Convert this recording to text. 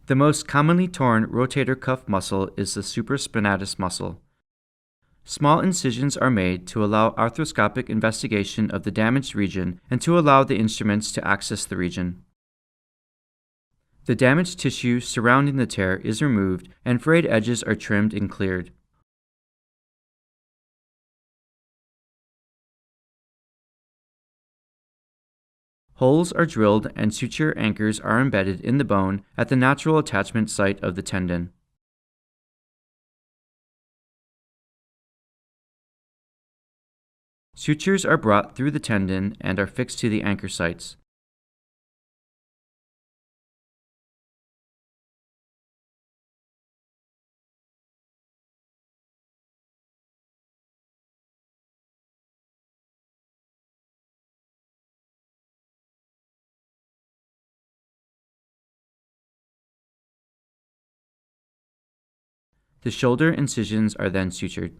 The most commonly torn rotator cuff muscle is the supraspinatus muscle. Small incisions are made to allow arthroscopic investigation of the damaged region and to allow the instruments to access the region. The damaged tissue surrounding the tear is removed and frayed edges are trimmed and cleared. Holes are drilled and suture anchors are embedded in the bone at the natural attachment site of the tendon. Sutures are brought through the tendon and are fixed to the anchor sites. The shoulder incisions are then sutured.